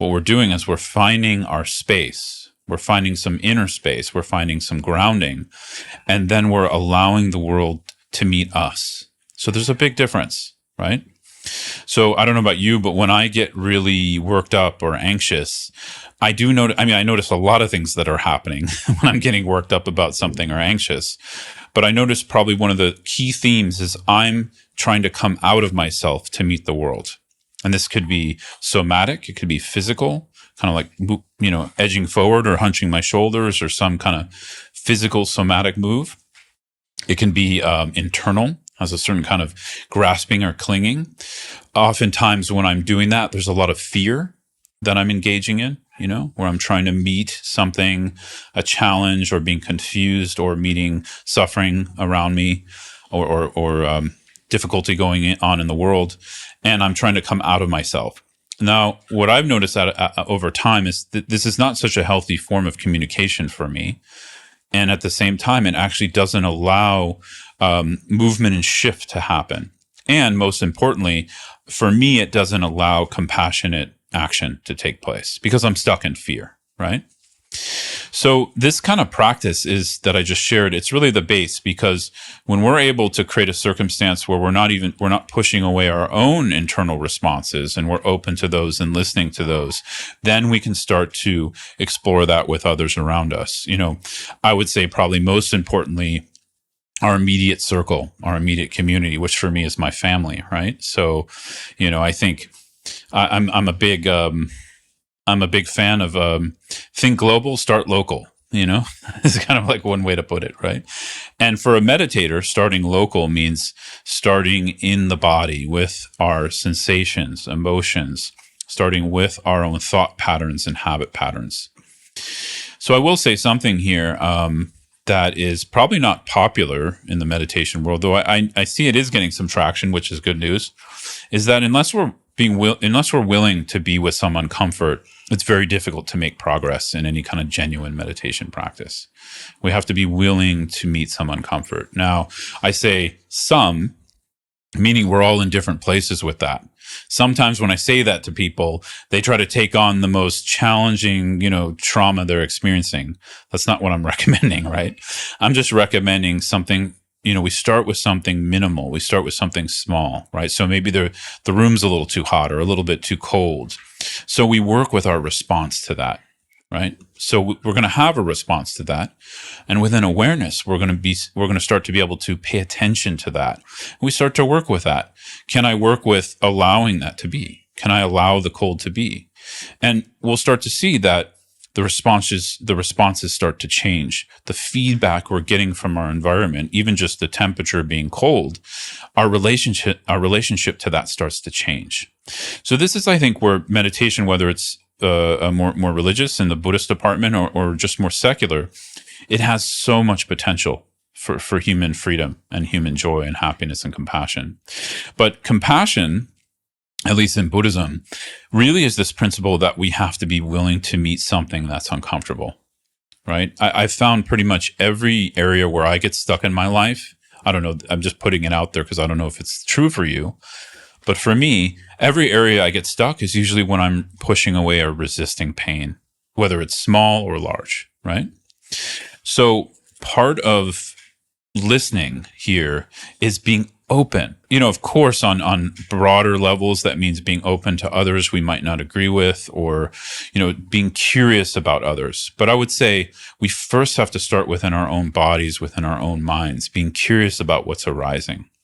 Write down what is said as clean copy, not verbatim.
what we're doing is we're finding our space. We're finding some inner space. We're finding some grounding. And then we're allowing the world to meet us. So there's a big difference, right? So I don't know about you, but when I get really worked up or anxious, I do notice, I notice a lot of things that are happening when I'm getting worked up about something or anxious. But I notice probably one of the key themes is I'm trying to come out of myself to meet the world. And this could be somatic. It could be physical, kind of like, edging forward or hunching my shoulders or some kind of physical somatic move. It can be internal, has a certain kind of grasping or clinging. Oftentimes when I'm doing that, there's a lot of fear that I'm engaging in, where I'm trying to meet something, a challenge, or being confused, or meeting suffering around me, or difficulty going on in the world, and I'm trying to come out of myself. Now, what I've noticed over time is that this is not such a healthy form of communication for me. And at the same time, it actually doesn't allow movement and shift to happen. And most importantly, for me, it doesn't allow compassionate action to take place because I'm stuck in fear, right? So this kind of practice is that I just shared. It's really the base, because when we're able to create a circumstance where we're not pushing away our own internal responses, and we're open to those and listening to those, then we can start to explore that with others around us. I would say probably most importantly, our immediate circle, our immediate community, which for me is my family, right? So, I think I'm a big fan of think global, start local. It's kind of like one way to put it, right? And for a meditator, starting local means starting in the body with our sensations, emotions, starting with our own thought patterns and habit patterns. So I will say something here that is probably not popular in the meditation world, though I see it is getting some traction, which is good news, is that unless we're willing to be with some uncomfort, it's very difficult to make progress in any kind of genuine meditation practice. We have to be willing to meet some uncomfort. Now, I say some, meaning we're all in different places with that. Sometimes when I say that to people, they try to take on the most challenging, trauma they're experiencing. That's not what I'm recommending, right? I'm just recommending something. We start with something minimal. We start with something small, right? So maybe the room's a little too hot or a little bit too cold. So we work with our response to that, right? So we're going to have a response to that. And within awareness, we're going to start to be able to pay attention to that. We start to work with that. Can I work with allowing that to be? Can I allow the cold to be? And we'll start to see that the responses start to change. The feedback we're getting from our environment, even just the temperature being cold, our relationship to that starts to change. So this is, I think, where meditation, whether it's a more religious in the Buddhist department or just more secular, it has so much potential for human freedom and human joy and happiness and compassion. But compassion, at least in Buddhism, really is this principle that we have to be willing to meet something that's uncomfortable, right? I've found pretty much every area where I get stuck in my life, I don't know, I'm just putting it out there because I don't know if it's true for you, but for me, every area I get stuck is usually when I'm pushing away or resisting pain, whether it's small or large, right? So part of listening here is being open. Of course, on broader levels, that means being open to others we might not agree with, or, being curious about others. But I would say we first have to start within our own bodies, within our own minds, being curious about what's arising.